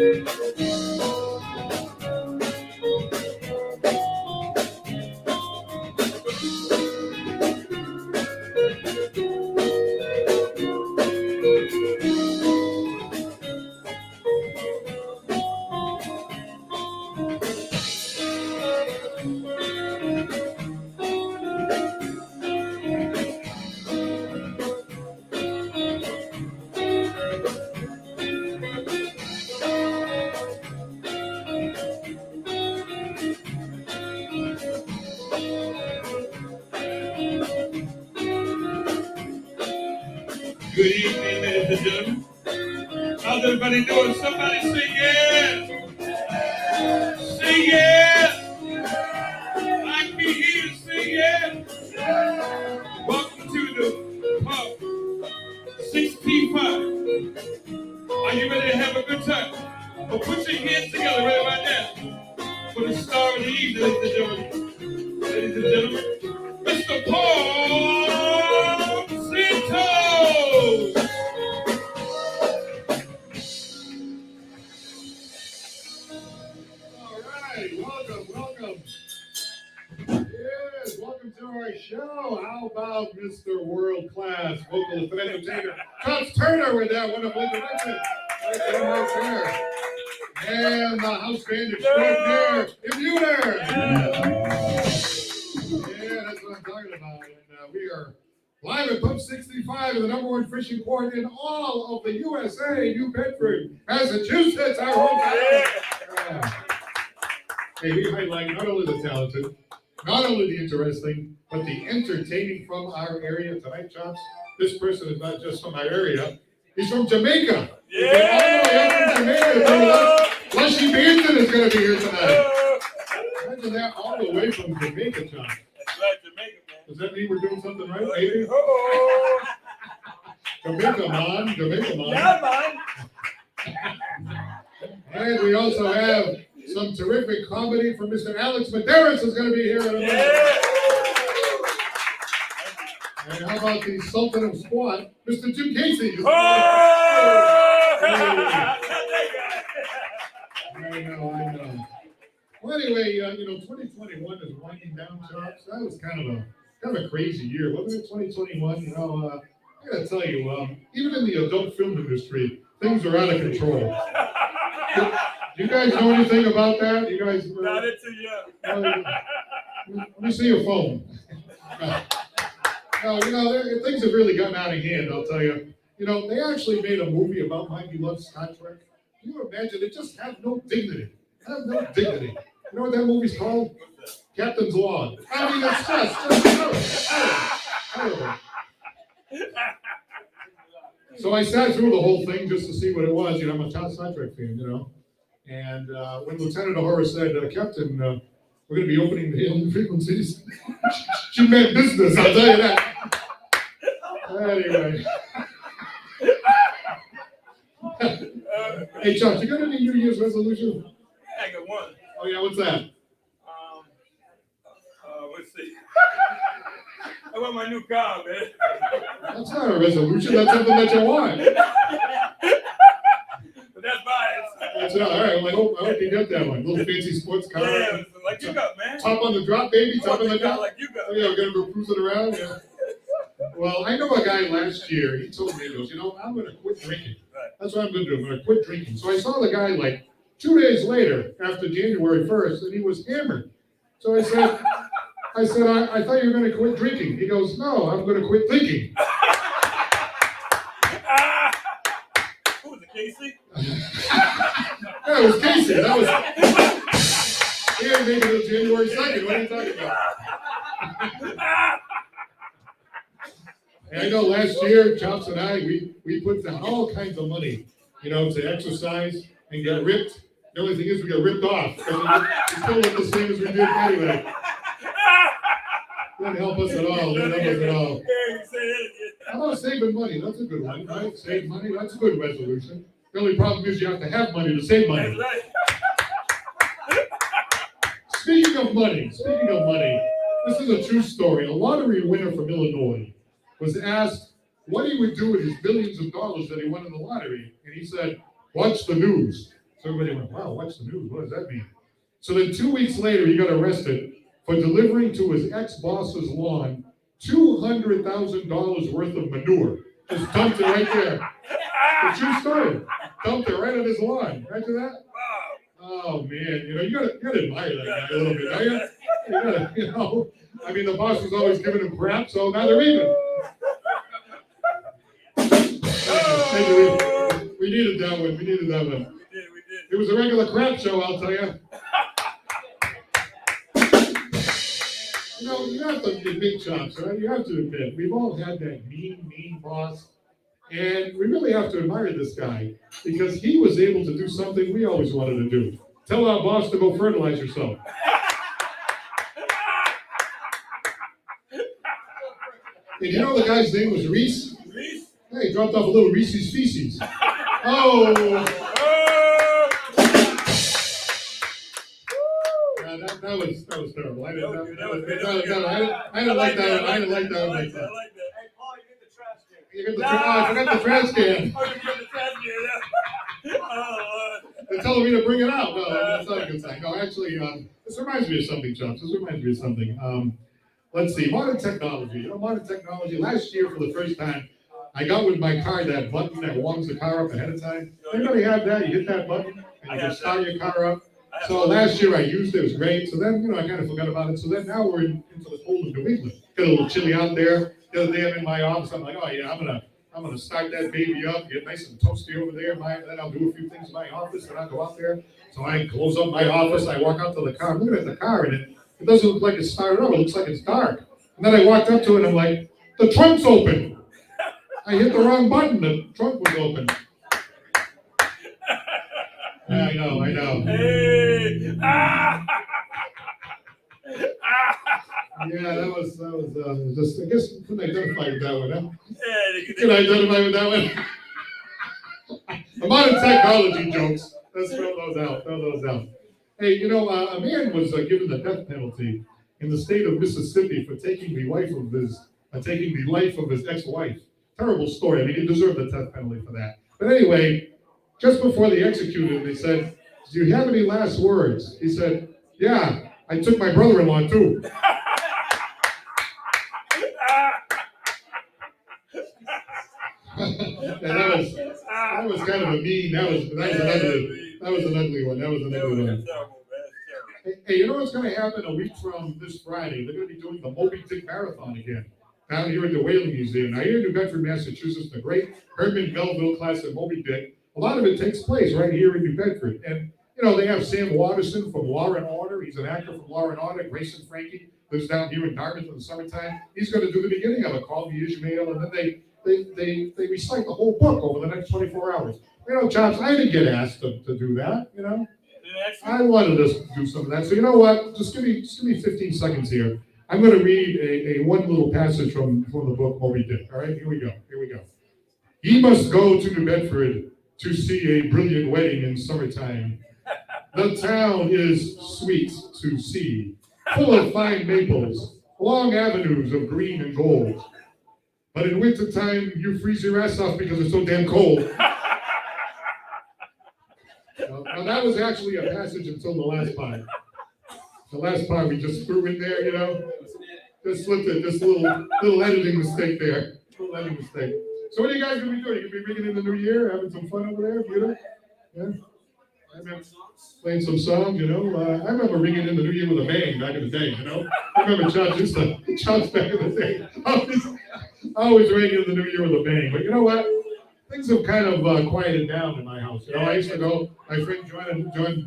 Good evening, ladies and gentlemen. How's everybody doing? Somebody say yes. Say yes. I be here to say yes. Welcome to the pub 65. Are you ready to have a good time? Well, put your hands together right about now for the star of the evening, ladies and gentlemen. Ladies and gentlemen, Mr. Paul Santos. All right, welcome. Yes, welcome to our show. How about Mr. World Class vocalist and entertainer Coach Turner with that wonderful introduction? Right there. And the house band extraordinaire, Immuner. Yeah, that's what I'm talking about. And we are live at Pub 65, the #1 fishing port in all of the USA, New Bedford, Massachusetts. Our hometown. Hey, we highlight not only the talented, not only the interesting, but the entertaining from our area tonight, Chops. This person is not just from our area; he's from Jamaica. Yeah, from Jamaica. Lushy Banton is going to be here tonight. Imagine that, all the way from Jamaica, Chops. That's right, Jamaica, man. Does that mean we're doing something right, baby? Jamaica, man. Yeah, man. And we also have some terrific comedy from Mr. Alex Medeiros is going to be here in a minute. And how about the Sultan of Squat, Mr. Jim Casey? I know. Well, anyway, 2021 is winding down, Chops. That was kind of a crazy year, wasn't it? 2021. I gotta tell you, even in the adult film industry, things are out of control. Do you guys know anything about that? You guys? Not it too young. Let me see your phone. No, things have really gotten out of hand. I'll tell you. They actually made a movie about my beloved Star Trek. Can you imagine? It just had no dignity. You know what that movie's called? Captain's Log. I mean, it's just terrible. So I sat through the whole thing just to see what it was. I'm a top Star Trek fan, And when Lieutenant O'Hara said, Captain, we're going to be opening the alien frequencies, she meant business, I'll tell you that. Anyway. Hey, Chuck, you got any New Year's resolution? I got one. Oh, yeah, what's that? Let's see. I want my new car, man. That's not a resolution, that's something that you want. But that's biased. That's all right. Well, I hope you get that one. Little fancy sports car. Yeah, like you got, man. Top on the drop, baby. Top on the drop. Like you got. Oh, yeah, we're going to go cruising around. Yeah. Well, I know a guy last year, he told me, he goes, I'm going to quit drinking. Right. That's what I'm going to do. I'm going to quit drinking. So I saw the guy like 2 days later, after January 1st, and he was hammered. So I said, I thought you were going to quit drinking. He goes, no, I'm going to quit thinking. Who was it, Casey? Yeah, it was Casey. That was. He didn't make it until January 2nd. What are you talking about? And I know last year, Chops and I, we put down all kinds of money, to exercise and get ripped. The only thing is we got ripped off. We still look the same as we did anyway. Didn't help us at all. How about saving money? That's a good one, right? Save money, that's a good resolution. The only problem is you have to have money to save money. Speaking of money, this is a true story. A lottery winner from Illinois was asked what he would do with his billions of dollars that he won in the lottery. And he said, watch the news. So everybody went, wow, what's the news? What does that mean? So then 2 weeks later, he got arrested for delivering to his ex-boss's lawn $200,000 worth of manure. Just dumped it right there. The true story. Dumped it right on his lawn. Imagine that? Oh man, you gotta admire that guy a little bit, don't you? You gotta, I mean, the boss was always giving him crap, so now they're even. We needed that one. We needed that one. We did. It was a regular crap show, I'll tell you. You have to be big chops, right? You have to admit, we've all had that mean boss. And we really have to admire this guy because he was able to do something we always wanted to do. Tell our boss to go fertilize yourself. And you know the guy's name was Reese? Reese? Hey, he dropped off a little Reese's Feces. Oh! That was terrible. I didn't like that one. I didn't like that one like that. Hey, Paul, you get the trash can. I forgot the trash can. Oh, you get the trash can. Oh, They're telling me to bring it out. No, that's not a good sign. No, actually, this reminds me of something, Chops. This reminds me of something. Let's see, modern technology. Modern technology. Last year, for the first time, I got with my car that button that warms the car up ahead of time. Anybody have that? You hit that button and you can start your car up. So last year I used it. It was great. So then, I kind of forgot about it. So then now we're into the cold of New England. Got a little chilly out there. The other day I'm in my office. I'm like, oh yeah, I'm gonna start that baby up, get nice and toasty over there. Then I'll do a few things in my office, and I'll go out there. So I close up my office. I walk out to the car. I'm looking at the car, and it doesn't look like it's started up. It looks like it's dark. And then I walked up to it, and I'm like, the trunk's open. I hit the wrong button. The trunk was open. Yeah, I know. Hey! Yeah, that was just, I guess, couldn't identify with that one, huh? Yeah, couldn't identify with that one. The modern technology jokes. Let's throw those out. Hey, a man was given the death penalty in the state of Mississippi for taking the life of his ex-wife. Terrible story. I mean, he deserved the death penalty for that. But anyway, just before they executed him, they said, do you have any last words? He said, yeah, I took my brother-in-law too. that was kind of a mean, that was an ugly one. Hey, you know what's going to happen a week from this Friday? They're going to be doing the Moby Dick Marathon again down here at the Whaling Museum. Now, here in New Bedford, Massachusetts, the great Herman Melville classic Moby Dick, a lot of it takes place right here in New Bedford. And, they have Sam Waterston from Law and Order. He's an actor from Law and Order. Grayson Frankie lives down here in Dartmouth in the summertime. He's going to do the beginning of it, Call Me Ishmael, and then they recite the whole book over the next 24 hours. Chops, I didn't get asked to do that, I wanted us to do some of that. So you know what? Just give me 15 seconds here. I'm going to read a one little passage from the book Moby Dick. All right, here we go. Ye must go to New Bedford to see a brilliant wedding in summertime. The town is sweet to see, full of fine maples, long avenues of green and gold. But in wintertime, you freeze your ass off because it's so damn cold. Now that was actually a passage until the last part. The last part we just threw in there, just slipped it, just a little editing mistake there. So what are you guys gonna be doing? You gonna be ringing in the new year, having some fun over there, Peter? Yeah. Playing some songs, I remember ringing in the new year with a bang back in the day, I remember Chuck back in the day. I always ring in the new year with a bang. But you know what? Things have kind of quieted down in my house. I used to go, my friend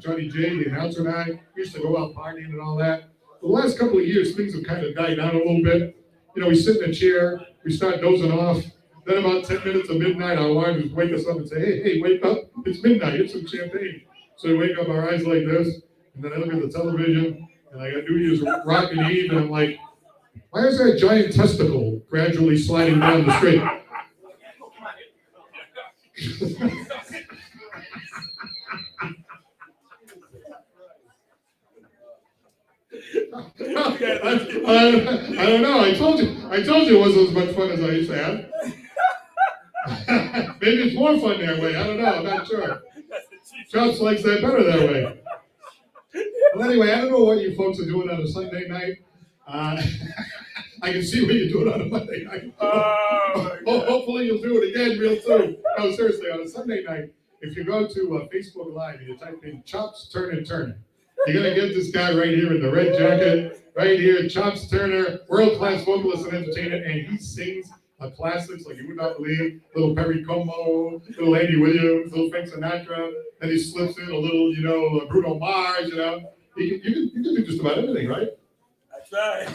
Johnny J, the announcer, and I used to go out partying and all that. The last couple of years, things have kind of died down a little bit. We sit in a chair, we start dozing off. Then about 10 minutes of midnight, our alarm just wake us up and say, hey, wake up, it's midnight, get some champagne. So we wake up, our eyes like this, and then I look at the television, and I got New Year's Rockin' Eve, and I'm like, why is that giant testicle gradually sliding down the street? I don't know. I told you it wasn't as much fun as I used to have. Maybe it's more fun that way. I don't know. I'm not sure. Chops likes that better that way. Well, anyway, I don't know what you folks are doing on a Sunday night. I can see what you're doing on a Monday night. Hopefully you'll do it again real soon. No, seriously, on a Sunday night, if you go to Facebook Live and you type in Chops Turner, you're going to get this guy right here in the red jacket, right here, Chops Turner, world-class vocalist and entertainer, and he sings classics like you would not believe, little Perry Como, little Andy Williams, little Frank Sinatra, then he slips in a little, Bruno Mars, You can do just about everything, right? That's right.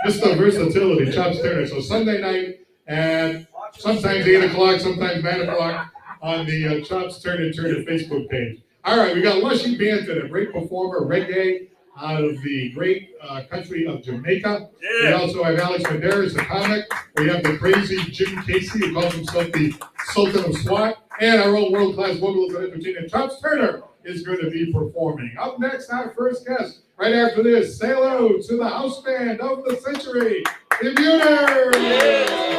Mr. Versatility, Chops Turner. So Sunday night at sometimes 8 o'clock, sometimes 9 o'clock on the Chops Turner Facebook page. All right, we got Lushy Banton, a great performer, reggae, out of the great country of Jamaica. Yeah. We also have Alex Medeiros, a comic. We have the crazy Jim Casey, who calls himself the Sultan of SWAT. And our own world-class vocalist and entertainer, Chops Turner, is going to be performing. Up next, our first guest. Right after this, say hello to the house band of the century, the Medeiros. Yeah.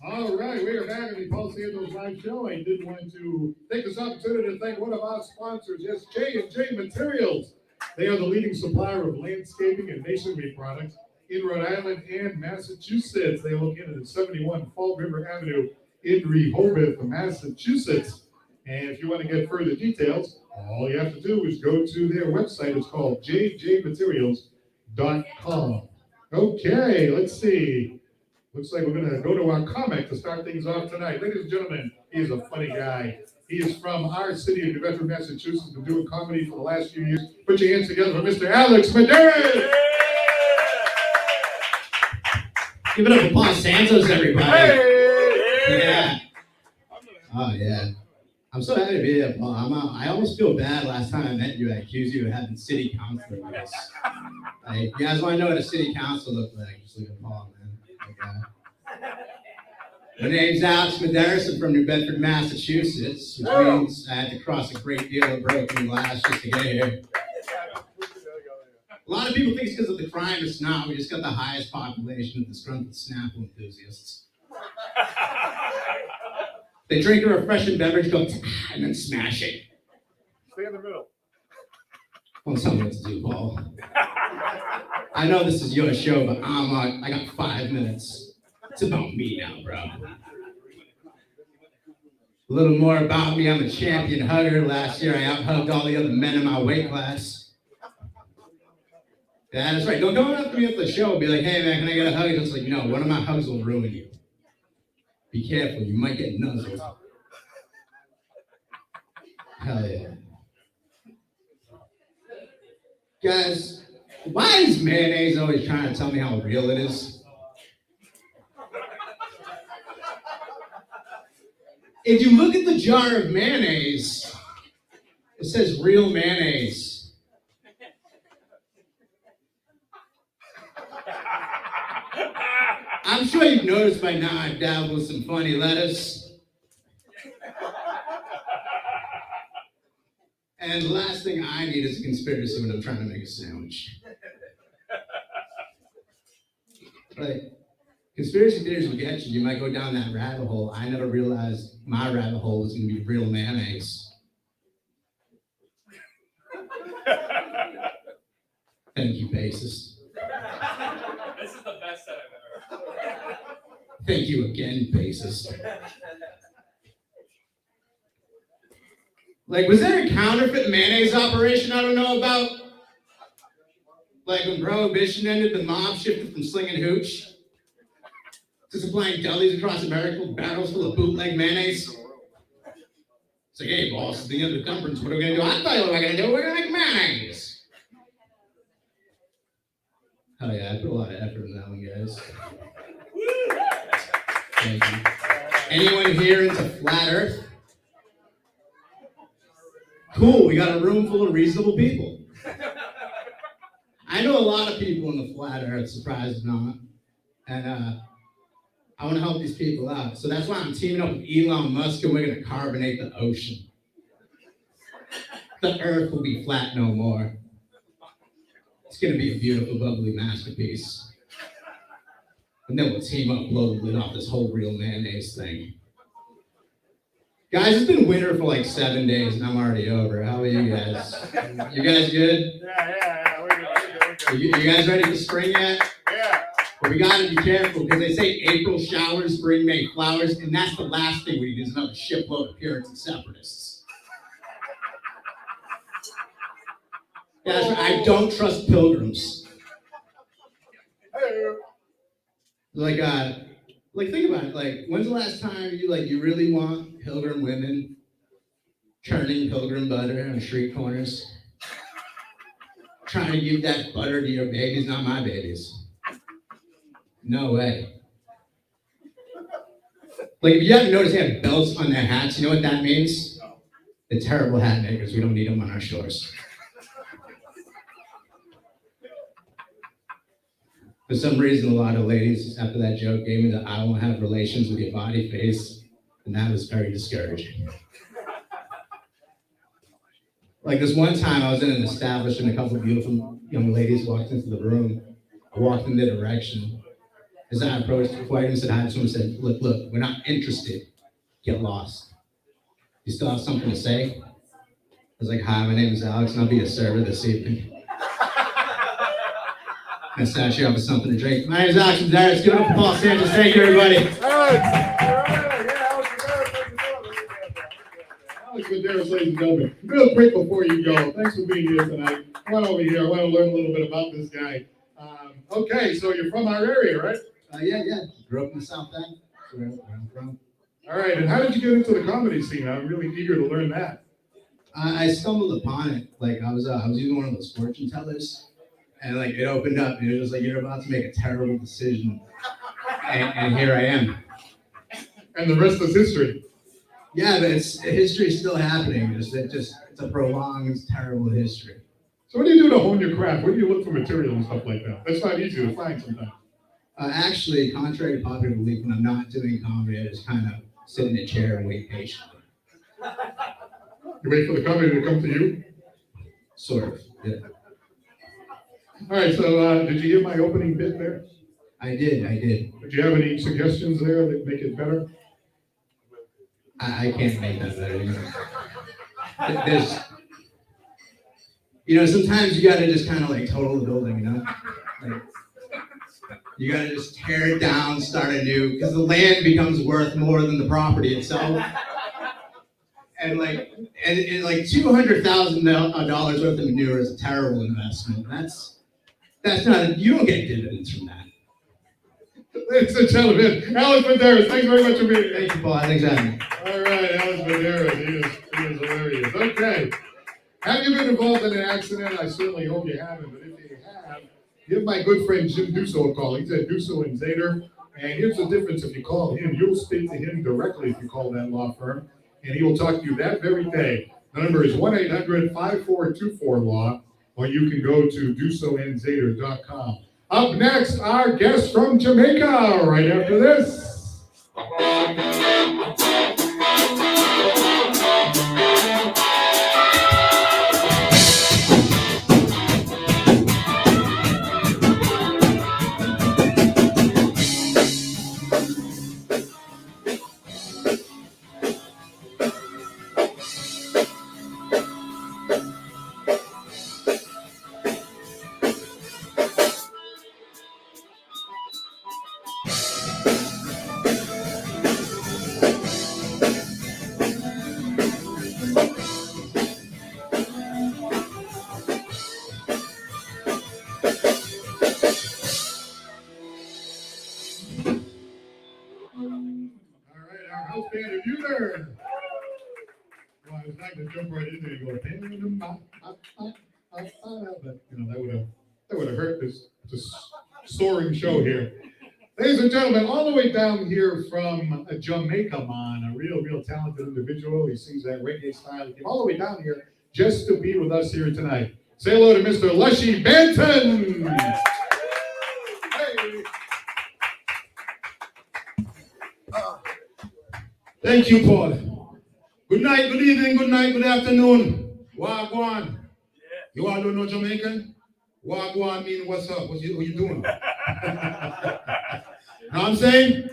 All right, we are back at the Paul Santos live show. I did want to take this opportunity to thank one of our sponsors, yes, J&J Materials. They are the leading supplier of landscaping and masonry products in Rhode Island and Massachusetts. They are located at 71 Fall River Avenue in Rehoboth, Massachusetts. And if you want to get further details, all you have to do is go to their website. It's called jjmaterials.com. Okay, let's see. Looks like we're going to go to our comic to start things off tonight. Ladies and gentlemen, he is a funny guy. He is from our city of New Bedford, Massachusetts, been doing comedy for the last few years. Put your hands together for Mr. Alex Medeiros. Yeah. Give it up for Paul Santos, everybody. Hey. Yeah. Oh, yeah. I'm so happy to be here, Paul. I almost feel bad last time I met you. I accused you of having city council with us. Like, you guys want to know what a city council looks like? Just look at Paul, man. My name's Alex Medeiros. I'm from New Bedford, Massachusetts, which means I had to cross a great deal of broken glass just to get here. A lot of people think it's because of the crime. It's not. We just got the highest population of disgruntled Snapple enthusiasts. They drink a refreshing beverage, go, and then smash it. Stay in the middle. Don't tell me what to do, Paul. I know this is your show, but I got 5 minutes. It's about me now, bro. A little more about me. I'm a champion hugger. Last year, I out-hugged all the other men in my weight class. Yeah, that's right. Don't go up to me at the show and be like, hey, man, can I get a hug? It's like, no, one of my hugs will ruin you. Be careful. You might get nuzzled. Hell yeah. Guys, why is mayonnaise always trying to tell me how real it is? If you look at the jar of mayonnaise, it says real mayonnaise. I'm sure you've noticed by now I've dabbled with some funny lettuce. And the last thing I need is a conspiracy when I'm trying to make a sandwich. Like, conspiracy theories will get you. You might go down that rabbit hole. I never realized my rabbit hole was going to be real mayonnaise. Thank you, bassist. This is the best set I've ever heard. Thank you again, bassist. Like, was there a counterfeit mayonnaise operation I don't know about? Like, when Prohibition ended, the mob shifted from slinging hooch to supplying delis across America with barrels full of bootleg mayonnaise? It's like, hey, boss, at the end of the conference, what are we going to do? I'll tell you what we're going to do. We're going to make mayonnaise. Oh, yeah, I put a lot of effort in that one, guys. Thank you. Anyone here into flat Earth? Cool, we got a room full of reasonable people. I know a lot of people in the flat Earth, surprise or not. And I want to help these people out. So that's why I'm teaming up with Elon Musk, and we're going to carbonate the ocean. The Earth will be flat no more. It's going to be a beautiful, bubbly masterpiece. And then we'll team up, blow the lid off this whole real mayonnaise thing. Guys, it's been winter for like 7 days, and I'm already over. How are you guys? You guys good? Yeah. We're good. You guys ready for spring yet? Yeah. But we gotta be careful because they say April showers, spring May flowers, and that's the last thing we need is another shipload of Puritan separatists. Guys, I don't trust pilgrims. Like think about it. Like, when's the last time you really want pilgrim women churning pilgrim butter on street corners, trying to give that butter to your babies, not my babies? No way. Like, if you haven't noticed, they have belts on their hats. You know what that means? They're terrible hat makers. We don't need them on our shores. For some reason, a lot of ladies, after that joke, gave me the I won't have relations with your body face, and that was very discouraging. Like this one time, I was in an establishment, a couple of beautiful young ladies walked into the room. I walked in their direction. As I approached the flight and said hi to someone, said, look, we're not interested. Get lost. You still have something to say? I was like, hi, my name is Alex, and I'll be a server this evening. I sat here with something to drink. My name is Alex Medeiros. Give it up for Paul Santos. Thank you, everybody. Alex Medeiros, ladies and gentlemen. Real quick before you go, thanks for being here tonight. Come on over here. I want to learn a little bit about this guy. Okay, so you're from our area, right? Yeah. Grew up in the South End. That's where I'm from. All right, and how did you get into the comedy scene? I'm really eager to learn that. I stumbled upon it. Like, I was using one of those fortune tellers, and like it opened up, and it was like you're about to make a terrible decision, and here I am. And the rest is history. Yeah, but history's still happening. It's a prolonged, terrible history. So what do you do to hone your craft? Where do you look for material and stuff like that? That's not easy to find sometimes. Actually, contrary to popular belief, when I'm not doing comedy, I just kind of sit in a chair and wait patiently. You wait for the comedy to come to you? Sort of, yeah. All right, so did you hear my opening bit there? I did. Did you have any suggestions there that make it better? I can't make that better. Sometimes you gotta just kind of like total the building, Like, you gotta just tear it down, start anew, because the land becomes worth more than the property itself. And like $200,000 worth of manure is a terrible investment. That's not. You don't get dividends from that. Ladies and gentlemen, Alex Medeiros, thanks very much for being here. Thank you, Paul. Thanks for having me. All right, Alex Medeiros, he is hilarious. Okay, have you been involved in an accident? I certainly hope you haven't, but if you have, give my good friend Jim Dusso a call. He's at Dusso and Zader, and here's the difference: if you call him, you'll speak to him directly if you call that law firm, and he will talk to you that very day. The number is 1-800-5424-LAW, or you can go to DussoandZader.com. Up next, our guest from Jamaica, right after this. jump right in there and go, but that would have hurt this soaring show here. Ladies and gentlemen, all the way down here from Jamaica, man, a real talented individual. He sings that reggae style. He came all the way down here just to be with us here tonight. Say hello to Mr. Lushy Banton. Hey. Thank you, Paul. Good night, good evening, good night, good afternoon. Wagwan. You all don't know Jamaican? Wagwan mean what's up? What you doing? Know what I'm saying?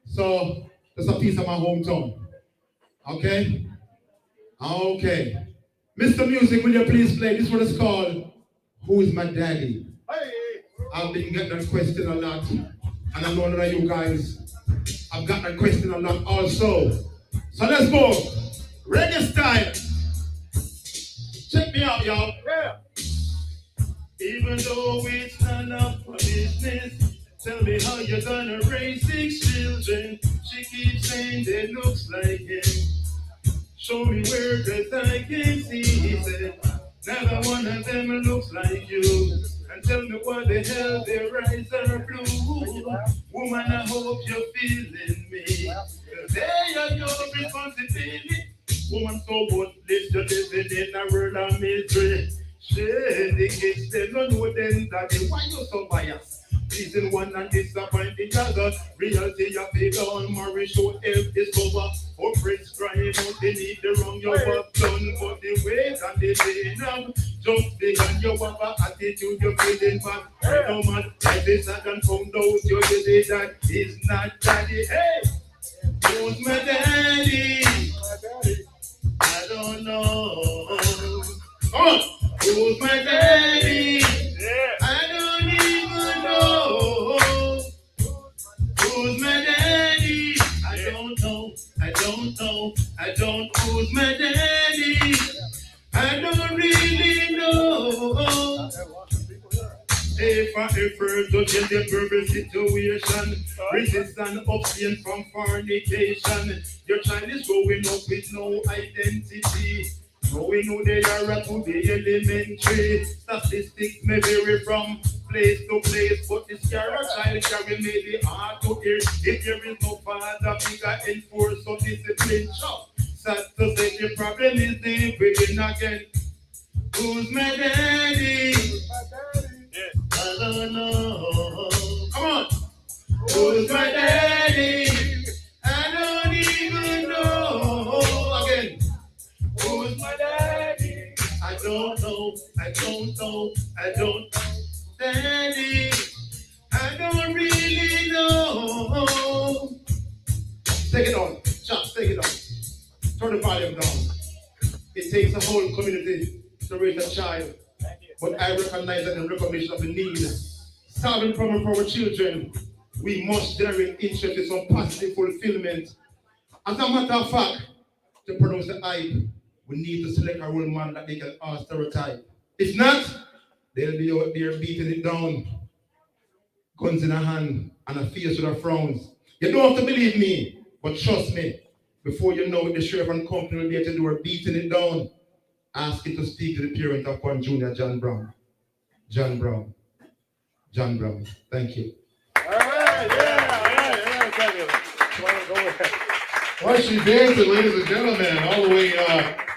So, that's a piece of my hometown. Okay? Okay. Mr. Music, will you please play? This one is called Who is My Daddy? Hey. I've been getting that question a lot. And I know that you guys have got that question a lot also. So let's go. Reggae style. Check me out, y'all. Yeah. Even though it's none of my business, tell me how you're gonna raise 6 children. She keeps saying they looks like him. Show me where, cause I can see. He said, neither one of them looks like you. And tell me what the hell their eyes are blue. Woman, I hope you're feeling me. Cause they are your responsibility. Woman, so what? You're living in a world of misery. Shit, the kids, they don't know them daddy. Why you so biased? Pleasing one and disappointing the other. Reality you feel on Murray show help discover. For friends crying out they need the wrong you have done. But the weight and the pain of just behind your have attitude you're feeling bad. No man like this I can found out you did that is not daddy. Hey, who's my daddy? I don't know. Come on. Who's my daddy? Yeah. I don't even know. Who's my daddy? I don't know. I don't know. I don't. Who's my daddy? I don't really know. If I ever to get the verbal situation, resistance abstain from fornication. Your child is growing up with no identity. So we know they are up to the elementary. Statistics may vary from place to place, but this child carry maybe hard to hear. If there is no father figure enforce or discipline, sad to say the problem is the begin again. Who's my daddy? I don't know. Come on. Who's my daddy? I don't even know. Again. Who's my daddy? I don't know. I don't know. I don't know. Daddy, I don't really know. Take it on. Chops, take it on. Turn the volume down. It takes a whole community to raise a child. But I recognize that in recognition of the need, solving problem for our children, we must generate interest in some positive fulfillment. As a matter of fact, to produce the hype, we need to select a role model that they can stereotype. If not, they'll be out there beating it down, guns in a hand, and a face with a frowns. You don't have to believe me, but trust me, before you know it, the sheriff and company will be at the door beating it down. Ask it to speak to the parent of one Junior John Brown. John Brown. John Brown. Thank you. All right, yeah, thank you. Go ahead. Lushy Banton, ladies and gentlemen,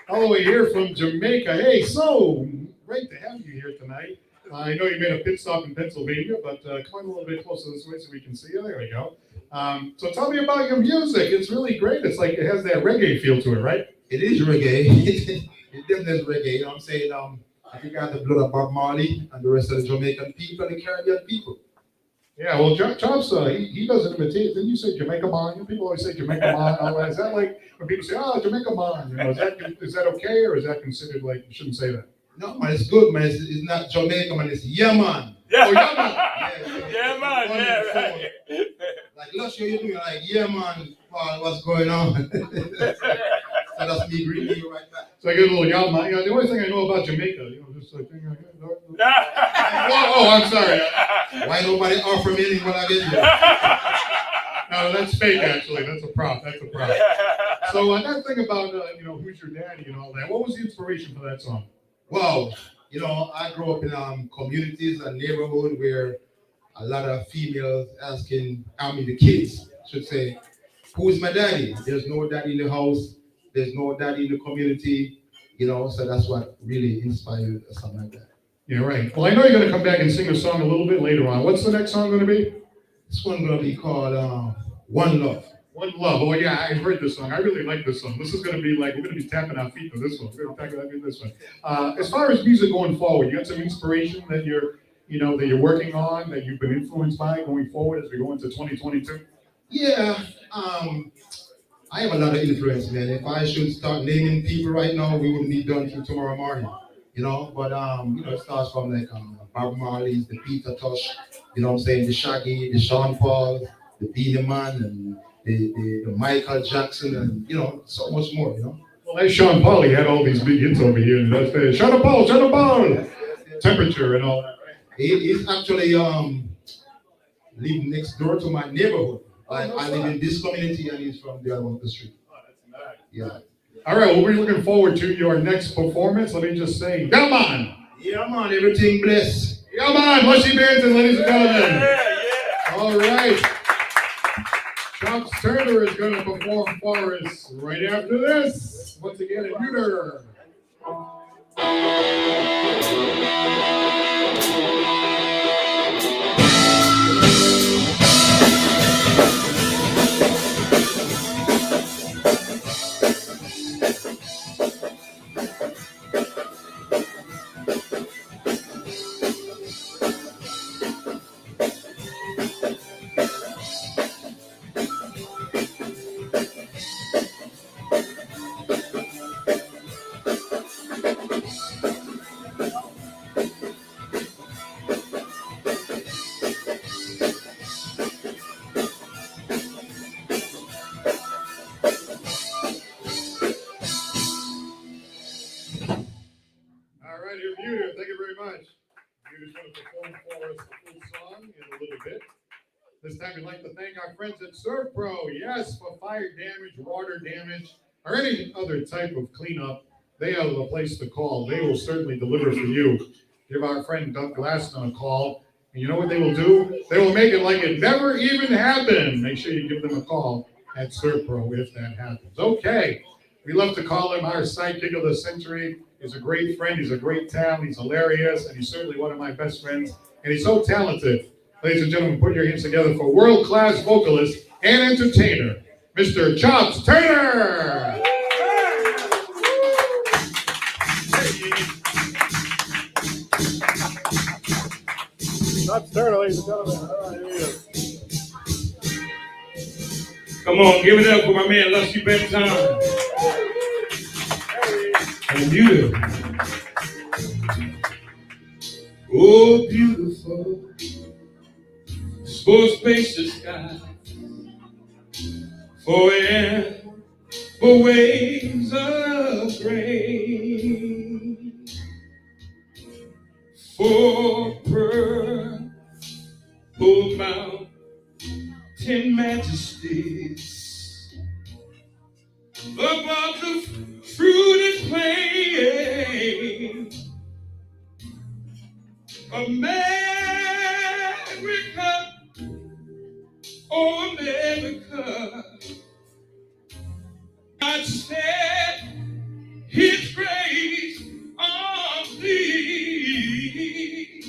all the way here from Jamaica. Hey, so great to have you here tonight. I know you made a pit stop in Pennsylvania, but come on a little bit closer this way so we can see you. There we go. So tell me about your music. It's really great. It's like it has that reggae feel to it, right? It is reggae. It definitely is reggae. You know what I'm saying? I think I have the blood of Bob Marley and the rest of the Jamaican people and the Caribbean people. Yeah, well, Chops, he does an imitation. Didn't you say Jamaica man? People always say Jamaica man. Is that like when people say, "Oh, Jamaica man"? You know, is that okay, or is that considered like you shouldn't say that? No, man, it's good, man. It's not Jamaica, man. It's yeah, man. Yeah. Oh, yeah, man. Yeah, man. Yeah, right. Like, Lushy, you're doing like, yeah, man, Paul, what's going on? So that's me greeting you right back. So I get a little yum. You know, the only thing I know about Jamaica, you know, just like thing like that. Oh, I'm sorry. Why nobody offer me anything when I get here? No, that's fake, actually. That's a prop. That's a prop. So that thing about, who's your daddy and all that, what was the inspiration for that song? Well, I grew up in communities and neighborhood where a lot of females asking, the kids should say, who's my daddy? There's no daddy in the house. There's no daddy in the community. So that's what really inspired something like that. Yeah, right. Well, I know you're going to come back and sing a song a little bit later on. What's the next song going to be? This one's going to be called One Love. One Love. Oh, yeah, I've heard this song. I really like this song. This is going to be like, we're going to be tapping our feet to this one. We're going to be tapping our feet to this one. As far as music going forward, you got some inspiration that you're working on, that you've been influenced by going forward as we go into 2022? Yeah, I have a lot of influence, man. If I should start naming people right now, we wouldn't be done till tomorrow morning, But it starts from like Bob Marley's, the Peter Tosh, what I'm saying, the Shaggy, the Sean Paul, the Beanie Man, and the Michael Jackson, and so much more, Well, as Sean Paul, he had all these big hits over here, and that's the Sean Paul, Temperature and all that. Right? He's actually living next door to my neighborhood. I live in this community, and he's from the other one of the street. Oh, that's nice. Yeah. All right, well, we're looking forward to your next performance. Let me just say, come on. Yeah, man, everything blessed. Come on, Lushy Banton, ladies and gentlemen. Yeah. All right. Chops Turner is going to perform for us right after this. Once again, in Uter. Thank you very much. You're going to perform for us a full song in a little bit. This time we'd like to thank our friends at Surf Pro. Yes, for fire damage, water damage, or any other type of cleanup, they are the place to call. They will certainly deliver for you. Give our friend Doug Glaston a call. And you know what they will do? They will make it like it never even happened. Make sure you give them a call at Surf Pro if that happens. Okay. We love to call him our sidekick of the century. He's a great friend. He's a great talent. He's hilarious. And he's certainly one of my best friends. And he's so talented. Ladies and gentlemen, put your hands together for world-class vocalist and entertainer, Mr. Chops Turner. Chops Turner, ladies and gentlemen. All right, here he is. Come on, give it up for my man Lushy Banton. And beautiful. Oh, beautiful. For spacious sky. Forever waves of grain. For purple mountain majesties. Above the fruited plain. America, oh America, God set His grace on thee.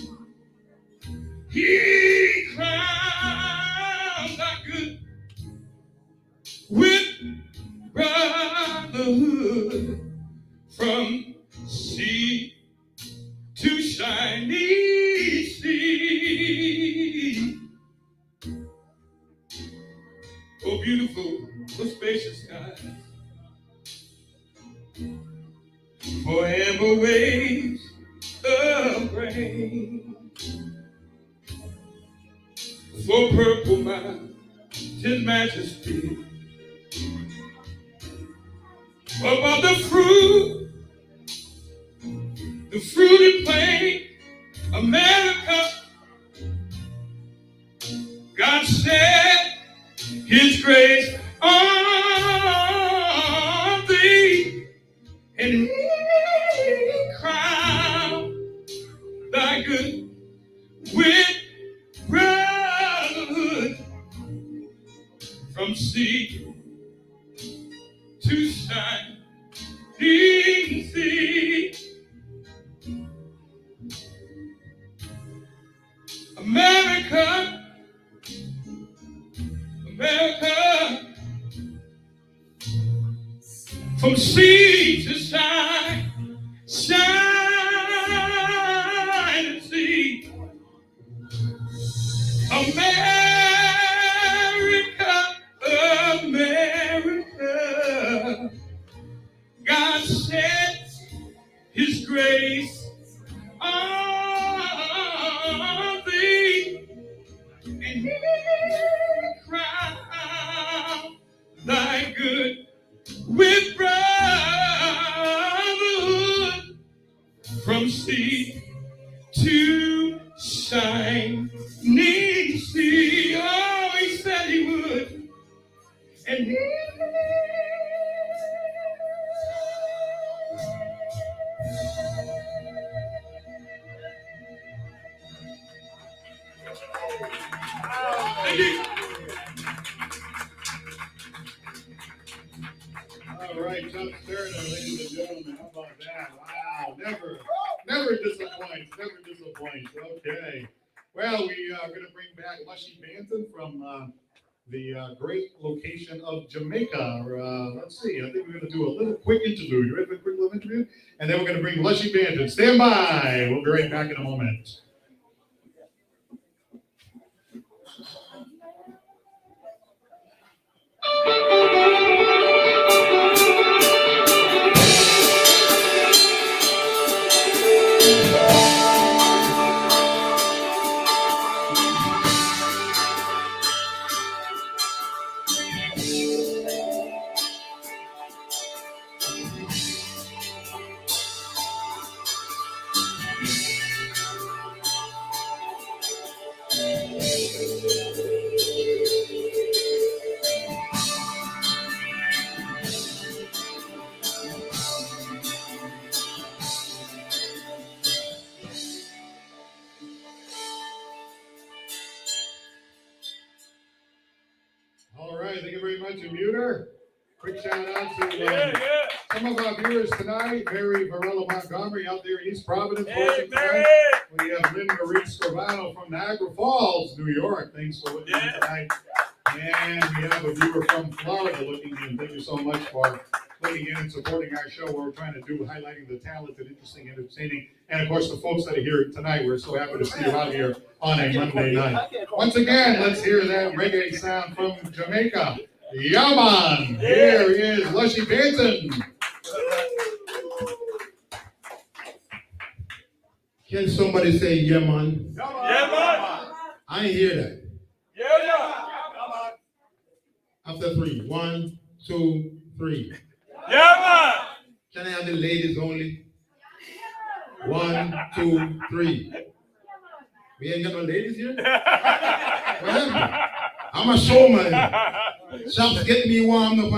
He crowned our good with brotherhood from sea to shiny sea. Oh, beautiful, oh, spacious sky. Forever waves of grain. For purple mountain majesty. Above the fruited plain, America, God set His grace on thee, and he crown thy good with brotherhood from sea to shining sea. America, America, from sea to shine, shine and see. America, America, God sends His grace on thee, and He crown thy good with brotherhood from sea to shining sea. Oh, He said He would, and He. All right, Chuck Turner, ladies and gentlemen. How about that? Wow, never disappoints, never disappoints. Okay. Well, we are going to bring back Lushy Banton from the great location of Jamaica. Let's see, I think we're going to do a little quick interlude. You ready for a quick little interlude? And then we're going to bring Lushy Banton. Stand by. We'll be right back in a moment. All right, thank you very much, Muter. Quick shout out to some of our viewers tonight. Mary Varela Montgomery out there in East Providence. Hey, Mary. We have Lynn Marie Scrivano from Niagara Falls, New York. Thanks for looking in tonight. And we have a viewer from Florida looking in. Thank you so much for looking in and supporting our show. We're trying to do highlighting the talented, interesting, entertaining, and of course the folks that are here tonight. We're so happy to see you out here on a Monday night. Once again, let's hear that reggae sound from Jamaica. Yaman! Here is Lushy Banton. Can somebody say yeah, man? Yeah, man. I ain't hear that. Yeah. After 3. 1, 2, 3. Yeah, Can I have the ladies only? 1, 2, 3. We ain't got no ladies here? man. Whatever. I'm a showman. Chops get me warmed up.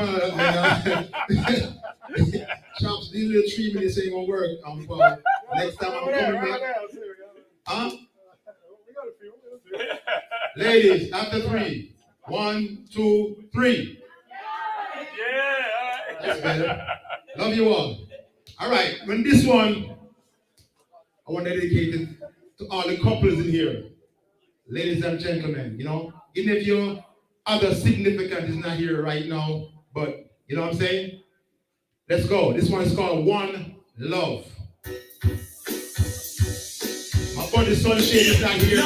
Chops, these little 3 minutes ain't gonna work. Next time I'm coming back. Huh? Ladies, after 3. 1, 2, 3. Yeah. That's better. Love you all. All right, when this one, I want to dedicate it to all the couples in here. Ladies and gentlemen, even if your other significant is not here right now, but you know what I'm saying? Let's go. This one is called One Love. My buddy Sunshine is not here.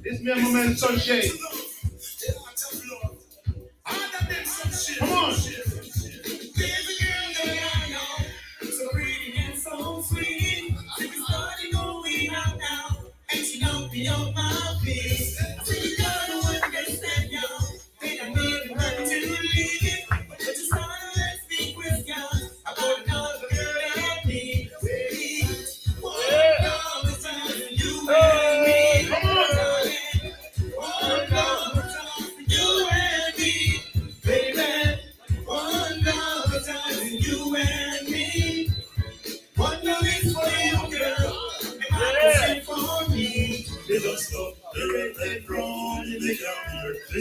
This man, my man Sunshine. Come on.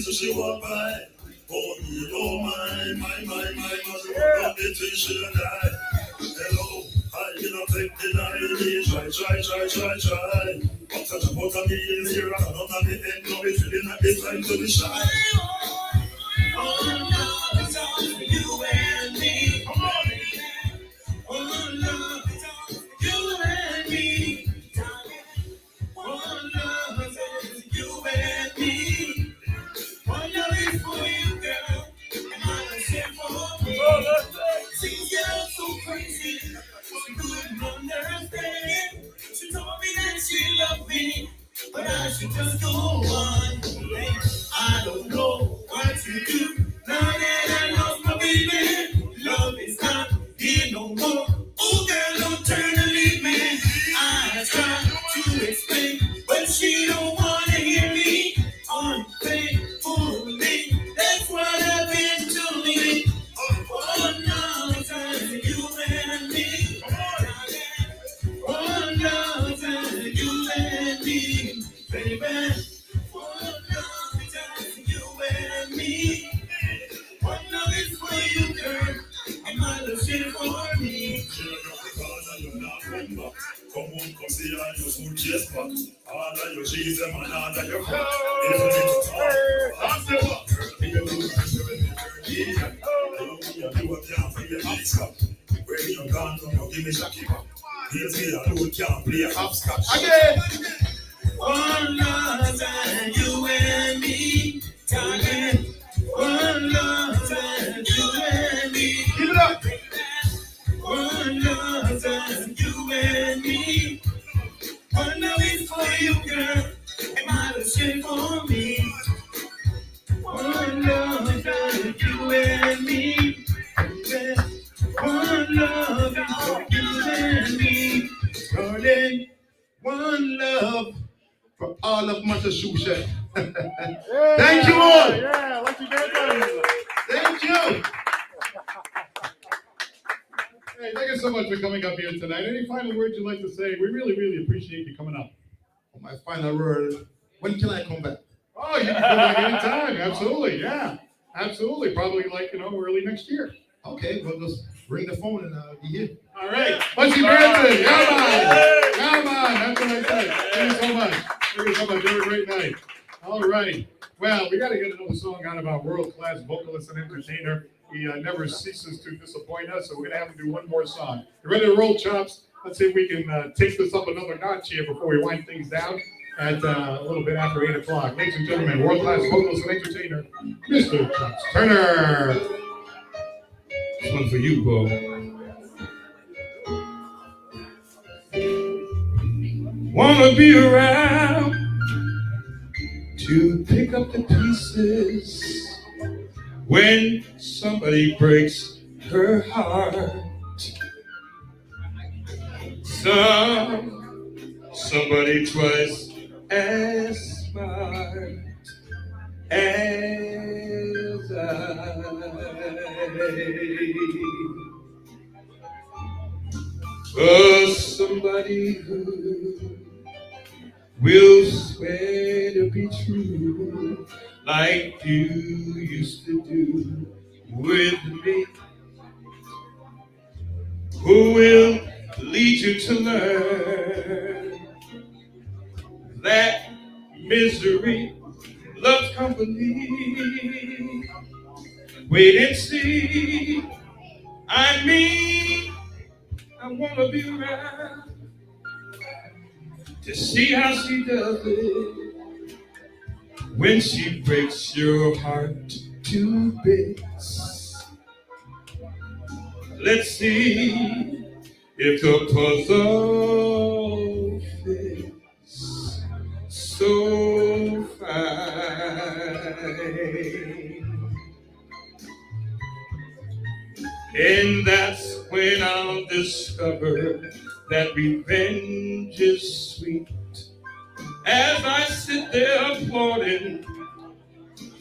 so she walk by. Oh, me, oh, my, must walk it till she die. Hello, I cannot take the night. Try. But such a bottom is here, and I'm not the end of it, feeling like it's time to be shy. Oh, love is all for you and me. Come on. Oh, love is all for you and me. Oh, love is all for you and me. One love is for you, girl, and I is here for me. Things get out so crazy, she couldn't understand. She told me that she loved me, but I should just go on. Hey, I don't know what to do now that I lost my baby. Love is not here no more. Oh, girl, don't turn and leave me. I try to explain, but she don't wanna hear me. Unfaithfully, that's what I've been doing. Oh, no, it's you and me. Oh, no, it's you and me, baby. Oh, no, it's you and me. One love is for you, girl, and my love is for me. Come on, come see how your suitcase back. All of your cheese and all of your fat. If you need to talk, I'm the one. You do what can't play the hopscotch. When you're gone, don't give me Shaki back. Here's me, I do can't play hopscotch. Again! One love and you and me, darling. One love and you and me. Give it up. One love and you and me. One love is for you, girl, and my love is for me. One love and you and me. Yeah. One love is for you and me. Darling, one love for all of Massachusetts. Thank you all. Yeah, Lushy Banton. Thank you. Hey, thank you so much for coming up here tonight. Any final words you'd like to say? We really, really appreciate you coming up. My final word, when can I come back? Oh, you can come back anytime. Absolutely, yeah. Absolutely. Probably like, early next year. Okay, well, just ring the phone and I'll be here. All right. Lushy Banton. Come on. Come on. That's what I said. Thank you so much. Thank you so much. Have a great night. All right. Well, we got to get another song out of our world-class vocalist and entertainer. He never ceases to disappoint us, so we're going to have to do one more song. You ready to roll, chops? Let's see if we can take this up another notch here before we wind things down at a little bit after 8 o'clock. Ladies and gentlemen, world-class vocalist and entertainer, Mr. Chops Turner. This one for you, Bo. Wanna be around to pick up the pieces when somebody breaks her heart. Somebody twice as smart as I. Oh, somebody who will swear to be true like you used to do with me. Who will lead you to learn that misery loves company. Wait and see. I wanna be around to see how she does it when she breaks your heart to bits. Let's see if the puzzle fits so fine. And that's when I'll discover that revenge is sweet. As I sit there applauding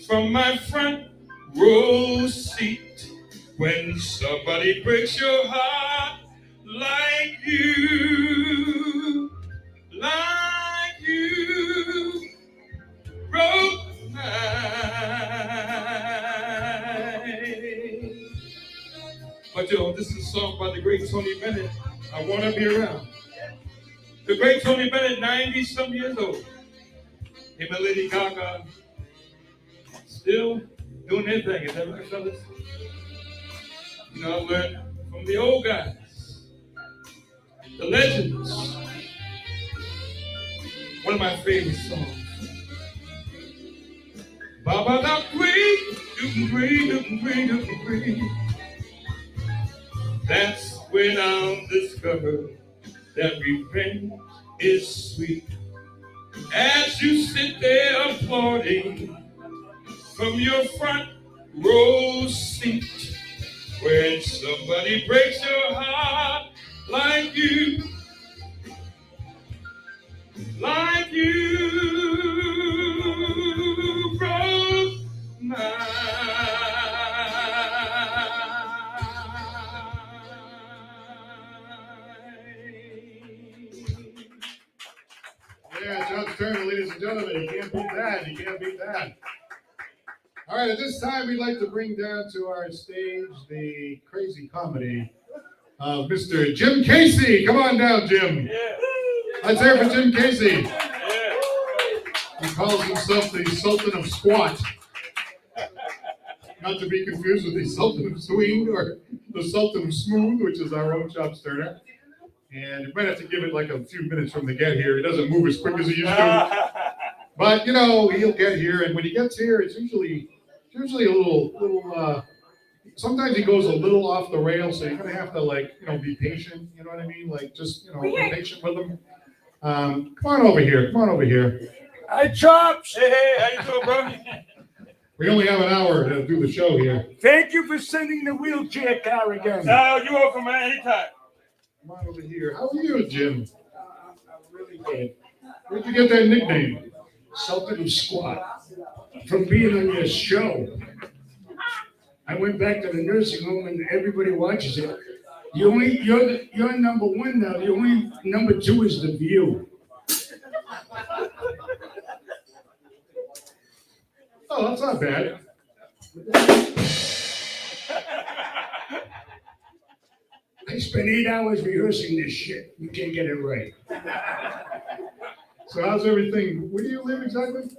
from my front row seat, when somebody breaks your heart like you broke mine. But this is a song by the great Tony Bennett. I want to be around. The great Tony Bennett, 90-some years old. Him and Lady Gaga still doing their thing. Is that right, fellas? I learned from the old guys, the legends. One of my favorite songs. Baba da free. That's when I'll discover that revenge is sweet. As you sit there applauding from your front row seat, when somebody breaks your heart like you broke mine. Yeah, John's turn, ladies and gentlemen. You can't beat that. You can't beat that. All right, at this time, we'd like to bring down to our stage the crazy comedy of Mr. Jim Casey. Come on down, Jim. Yeah. Let's hear it for Jim Casey. Yeah. He calls himself the Sultan of Squat. Not to be confused with the Sultan of Swing or the Sultan of Smooth, which is our own chop stirrer. And you might have to give it like a few minutes from the get here. He doesn't move as quick as he used to. But, he'll get here. And when he gets here, it's usually a little sometimes he goes a little off the rail. So you're going to have to, be patient. You know what I mean? Be patient with him. Come on over here. Hi, Chops. Hey, how you doing, bro? We only have an hour to do the show here. Thank you for sending the wheelchair car again. No, you're welcome, man. Anytime. Come on over here. How are you, Jim? I'm really good. Where'd you get that nickname? Sultan of Squat. From being on your show. I went back to the nursing home and everybody watches it. You're number one now. The only number two is The View. Oh, that's not bad. I spent 8 hours rehearsing this shit. You can't get it right. So how's everything? Where do you live exactly?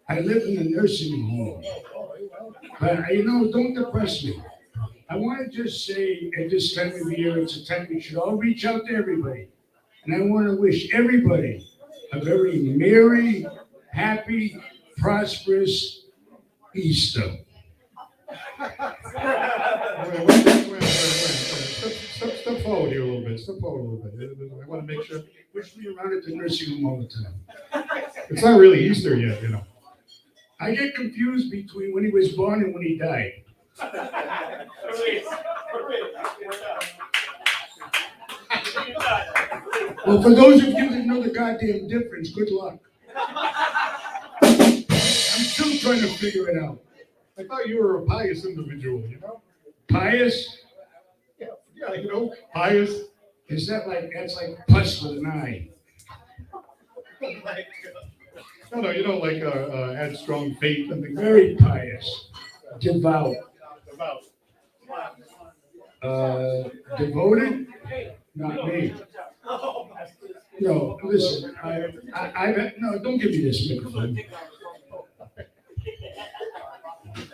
I live in a nursing home. But, don't depress me. I want to just say at this time of year, it's a time we should all reach out to everybody. And I want to wish everybody a very merry, happy, prosperous Easter. Wait. Step forward here a little bit. I want to make sure. Wish me around at the nursing home all the time. It's not really Easter yet, I get confused between when he was born and when he died. Well, for those of you that know the goddamn difference, good luck. I'm still trying to figure it out. I thought you were a pious individual, Pious? Yeah, pious. Is that that's like pus with an eye? No, you don't add strong faith and things. Very pious. Devout. Devoted? Not me. No, listen, no, don't give me this microphone.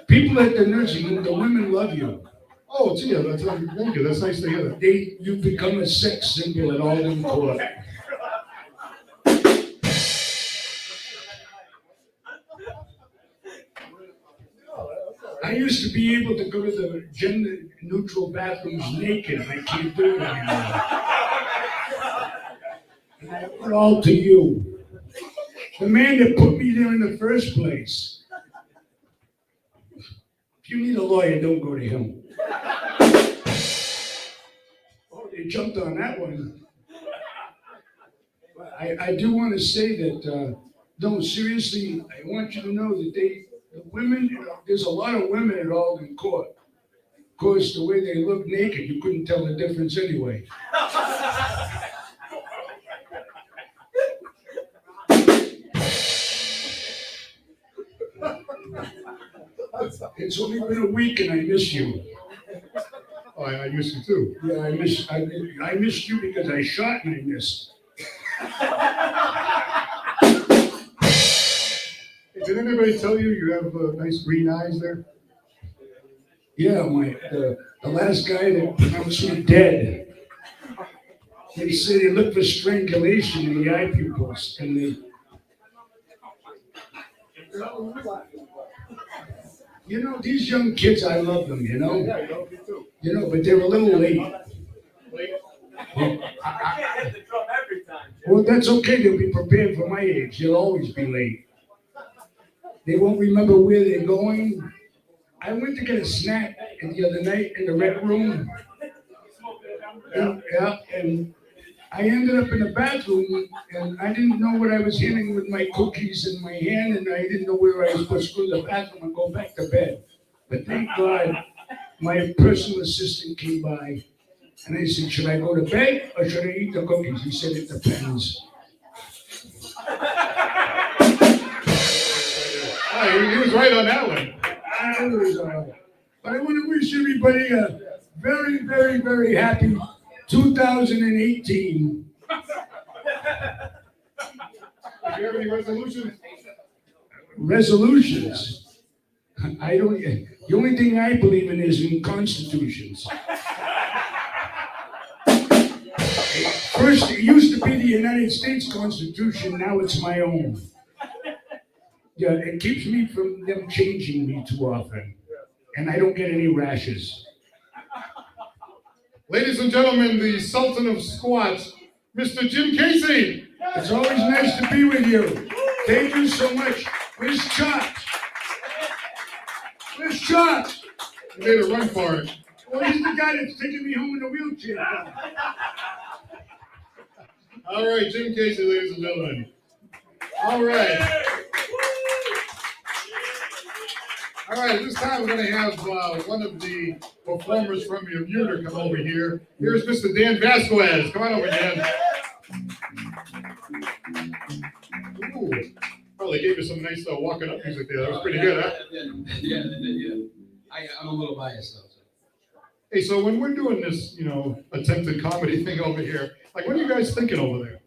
People at the nursing home, the women love you. Oh, gee, thank you. That's nice to hear. You've become a sex symbol at Alden Court. I used to be able to go to the gender-neutral bathrooms naked. I can't do it anymore. And I owe it all to you. The man that put me there in the first place. If you need a lawyer, don't go to him. Oh, they jumped on that one. I do want to say that, no, seriously, I want you to know that the women, there's a lot of women at Alden Court. Of course, the way they look naked, you couldn't tell the difference anyway. It's only been a week and I miss you. Oh, I missed you too. Yeah, I missed you because I shot and I missed. Hey, did anybody tell you you have nice green eyes there? Yeah, the last guy that pronounced me dead. They say they look for strangulation in the eye pupils, and these young kids, I love them, but they're a little late. Well, that's okay. They'll be prepared for my age. They'll always be late. They won't remember where they're going. I went to get a snack the other night in the Red Room. And I ended up in the bathroom, and I didn't know what I was hitting with my cookies in my hand, and I didn't know where I was supposed to go to the bathroom and go back to bed. But thank God, my personal assistant came by, and I said, should I go to bed or should I eat the cookies? He said, it depends. He was right on that one. But I want to wish everybody a very, very, very happy 2018. Do you have any resolutions? Resolutions? I don't. The only thing I believe in is in constitutions. First, it used to be the United States Constitution. Now it's my own. Yeah, it keeps me from them changing me too often, and I don't get any rashes. Ladies and gentlemen, the Sultan of Squats, Mr. Jim Casey. It's always nice to be with you. Thank you so much. Where's Chops? Where's Chops? He made a run for it. Well, he's the guy that's taking me home in a wheelchair. All right, Jim Casey, ladies and gentlemen. All right. All right, this time we're going to have one of the performers from Bermuda come over here. Here's Mr. Dan Vasquez. Come on over, Dan. Ooh, probably gave you some nice walking up music there. That was pretty good, huh? Yeah. I'm a little biased, though. Hey, so when we're doing this, attempted comedy thing over here, like, what are you guys thinking over there?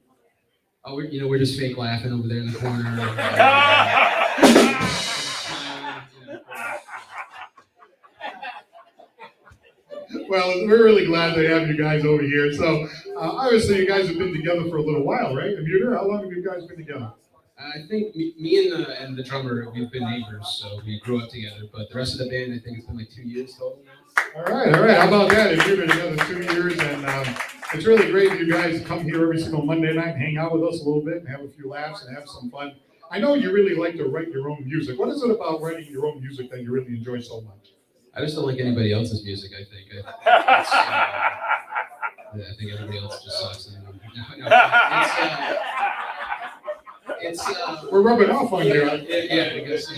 Oh, we're just fake laughing over there in the corner. Well, we're really glad to have you guys over here. So, obviously, you guys have been together for a little while, right? Bermuda, how long have you guys been together? I think me and the drummer, we've been neighbors, so we grew up together. But the rest of the band, I think it's been like 2 years total now. All right. How about that? If you've been together 2 years, and it's really great you guys come here every single Monday night and hang out with us a little bit and have a few laughs and have some fun. I know you really like to write your own music. What is it about writing your own music that you really enjoy so much? I just don't like anybody else's music, I think. I think everybody else just sucks. We're rubbing off on you. Yeah, I guess.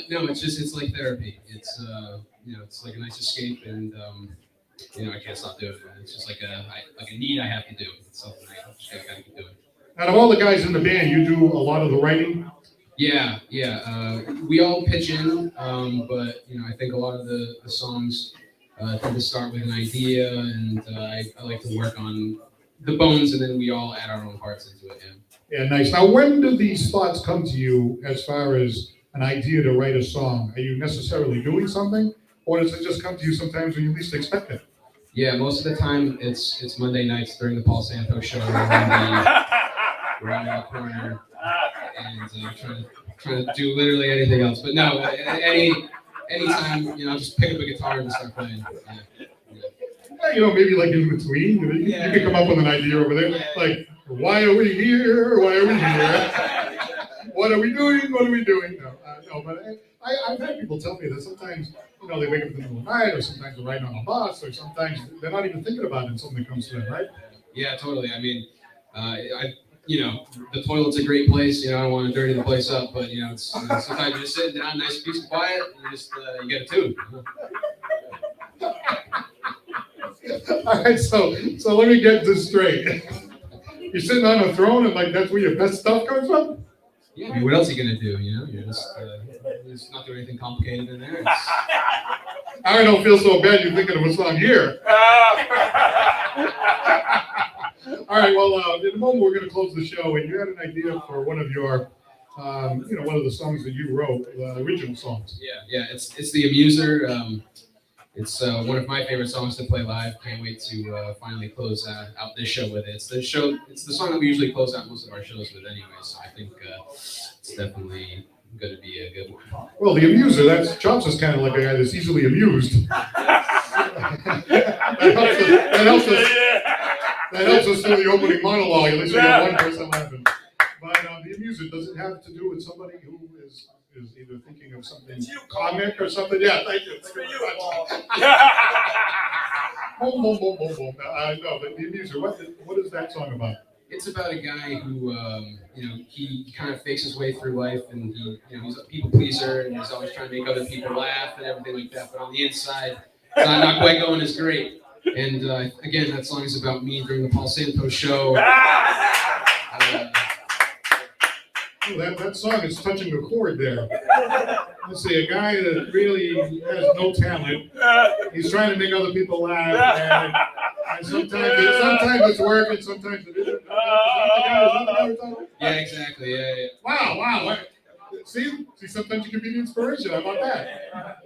No, it's like therapy. It's like a nice escape, and I can't stop doing it. It's just like a need I have to do. It's something I just gotta keep doing. Out of all the guys in the band, you do a lot of the writing? Yeah. We all pitch in, but I think a lot of the songs tend to start with an idea, and I like to work on the bones, and then we all add our own parts into it. Yeah, nice. Now, when do these thoughts come to you as far as an idea to write a song? Are you necessarily doing something, or does it just come to you sometimes when you least expect it? Yeah, most of the time it's Monday nights during the Paul Santos show. We're in the corner and trying to do literally anything else. But no, anytime, I'll just pick up a guitar and start playing. Yeah, maybe like in between, you can come up with an idea over there. Like, why are we here? Why are we here? What are we doing? What are we doing? No, but I've had people tell me that sometimes, they wake up in the middle of the night, or sometimes they're riding on a bus, or sometimes they're not even thinking about it and something comes to them, right? Yeah, totally. I mean, the toilet's a great place. I don't want to dirty the place up, but it's sometimes you're just sitting down, nice peace and quiet, and you get a tune. All right, so let me get this straight. You're sitting on a throne, and that's where your best stuff comes from? Yeah, I mean, what else are you gonna do? You're just not doing anything complicated in there. I don't feel so bad you're thinking of a song here. All right, well, in a moment we're going to close the show, and you had an idea for one of your, one of the songs that you wrote, the original songs. Yeah, it's the Amuser. It's one of my favorite songs to play live. Can't wait to finally close out this show with it. It's the song that we usually close out most of our shows with anyway, so I think it's definitely going to be a good one. Well, the Amuser, Chops is kind of like a guy that's easily amused. That helps us through the opening monologue. At least we got one person laughing. But the Amuser, does it have to do with somebody who is either thinking of something comic or something? Yeah, thank you. Thank you very much. Boom, boom, boom, boom, boom. No, but the Amuser, what is that song about? It's about a guy who, he kind of fakes his way through life, and he's a people pleaser, and he's always trying to make other people laugh and everything like that. But on the inside, it's not quite going as great. And again, that song is about me during the Paul Santos show. That song is touching a chord there. Let's see, a guy that really has no talent. He's trying to make other people laugh, and sometimes it's working, sometimes it isn't. Yeah, exactly. Yeah. Wow. See, sometimes you can be the inspiration. How about that?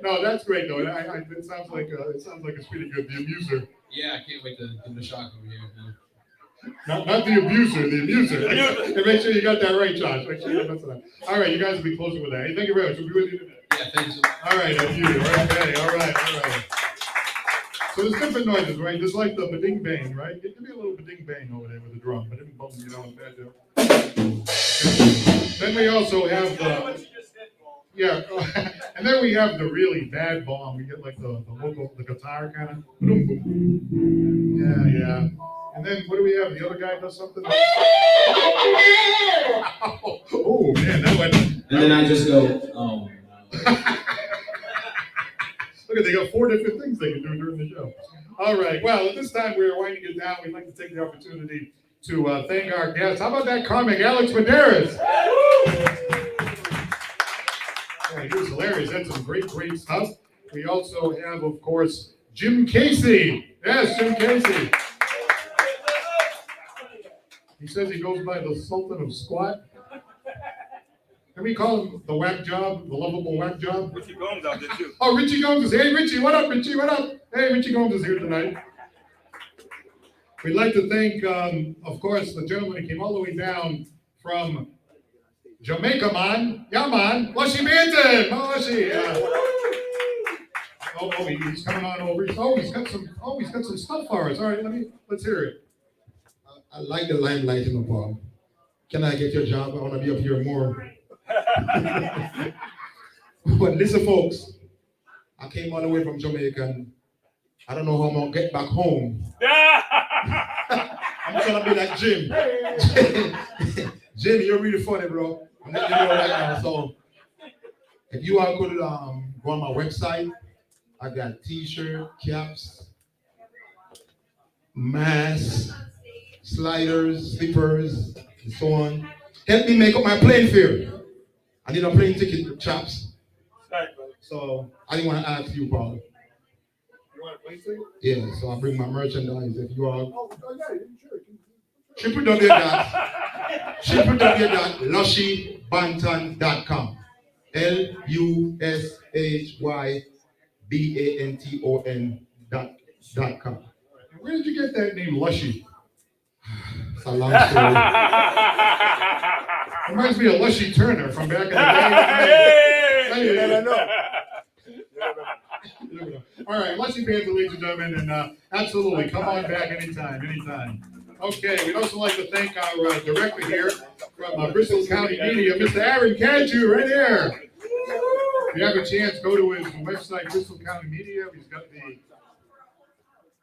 No, that's great though. It sounds like it's pretty good. The Amuser. Yeah, I can't wait to give it a shock over here. Not the abuser, the Amuser. And make sure you got that right, Josh. Make sure you don't mess it up. All right, you guys will be closing with that. Hey, thank you very much. We'll be with you today. Yeah, thanks so much. All right, that's you. Okay, all right. So there's different noises, right? Just like the ba-ding bang, right? It can be a little ba-ding bang over there with the drum. Ba-ding boom, Then we also have and then we have the really bad bomb. We get like the guitar kind of. Yeah. And then what do we have? The other guy does something. Oh man, that went. And then I just go, oh. Look, they got 4 different things they can do during the show. All right. Well, at this time we're winding it down. We'd like to take the opportunity to thank our guests. How about that comic, Alex Medeiros? Yeah, he was hilarious. That's some great stuff. We also have, of course, Jim Casey. Yes, Jim Casey. He says he goes by the Sultan of Squat. Can we call him the whack job, the lovable whack job? Richie Gomes out there too. Oh, Richie Gomes is here. Hey, Richie, what up, Richie? What up? Hey, Richie Gomes is here tonight. We'd like to thank, of course, the gentleman who came all the way down from Jamaica, man. Yeah, man. Lushy Banton. Lushy. He's coming on over. He's got some stuff for us. All right, let's hear it. I like the limelight in the bar. Can I get your job? I want to be up here more. But listen, folks, I came all the way from Jamaica, and I don't know how I'm going to get back home. I'm going to be like Jim. Jim, you're really funny, bro. I'm letting you know right now. So if you all could go on my website, I got t-shirt, caps, masks, sliders, slippers, and so on. Help me make up my plane fare. I need a plane ticket, chaps. So I didn't want to ask you, Paul. You want a plane ticket? Yeah, so I bring my merchandise. If you all Sure. www.lushybanton.com. LUSHYBANTON.com. Where did you get that name, Lushy? It's a long story. Reminds me of Lushy Turner from back in the day. You never know. All right, Lushy Banton, ladies and gentlemen, and absolutely, come on back anytime. Okay, we'd also like to thank our director here from Bristol County Media, Mr. Aaron Cantu, right here. If you have a chance, go to his website, Bristol County Media. He's got the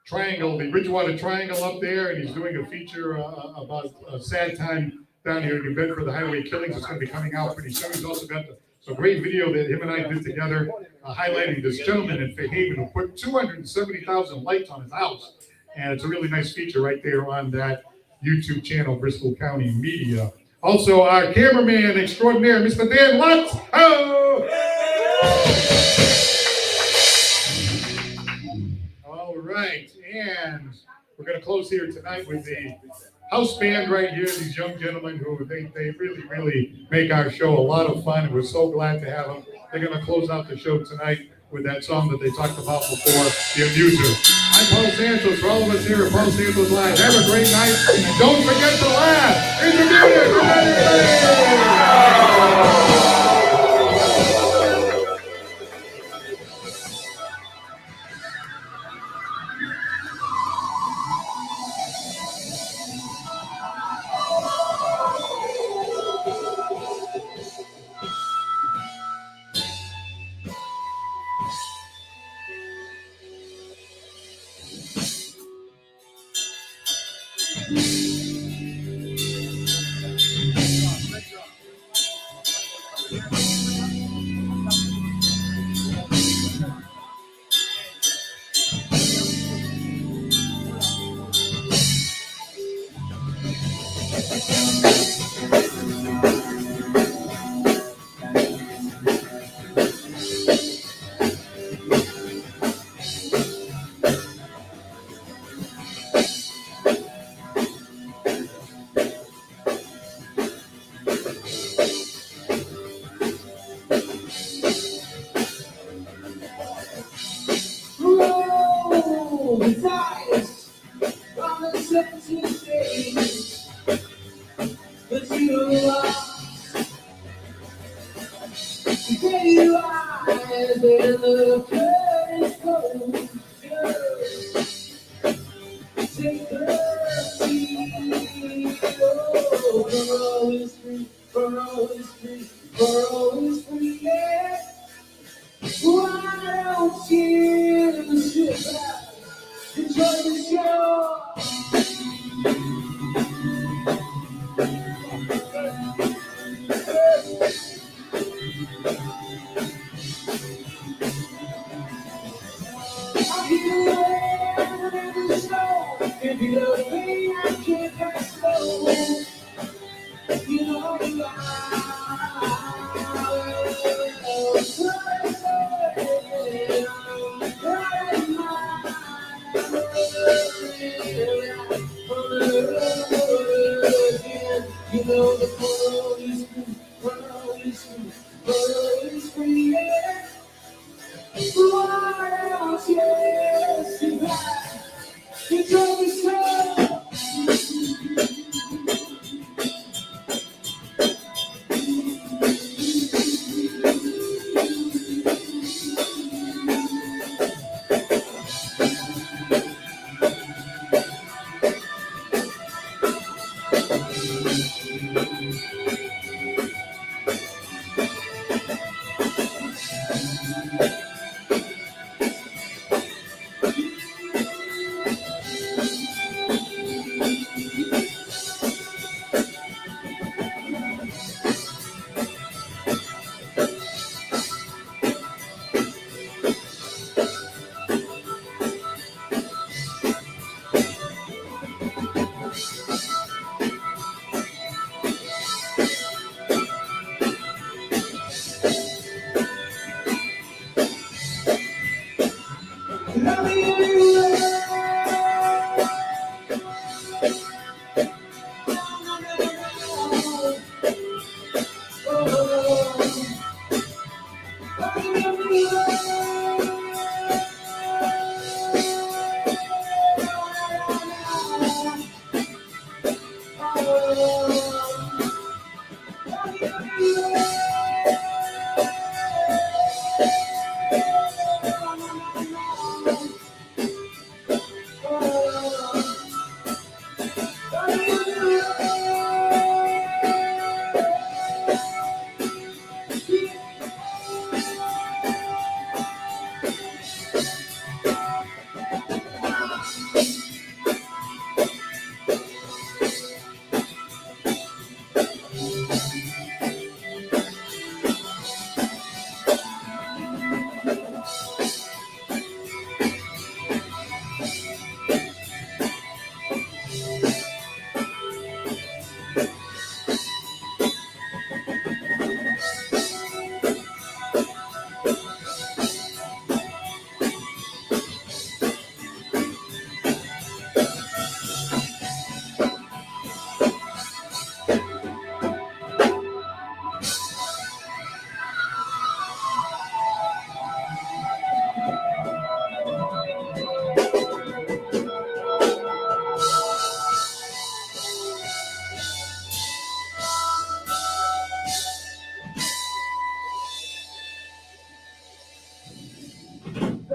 triangle, the Bridgewater Triangle up there, and he's doing a feature about a sad time down here in New Bedford, the highway killings. It's going to be coming out pretty soon. He's also got a great video that him and I did together, highlighting this gentleman in Fairhaven who put 270,000 lights on his house. And it's a really nice feature right there on that YouTube channel, Bristol County Media. Also, our cameraman extraordinaire, Mr. Dan Lutz. Oh! right, and we're going to close here tonight with the house band right here. These young gentlemen who they really make our show a lot of fun, and we're so glad to have them. They're going to close out the show tonight with that song that they talked about before, The Abuser. I'm Paul Santos. For all of us here at Paul Santos Live, have a great night, and don't forget to laugh. Here's the music. Good night, everybody.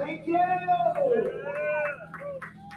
Thank you.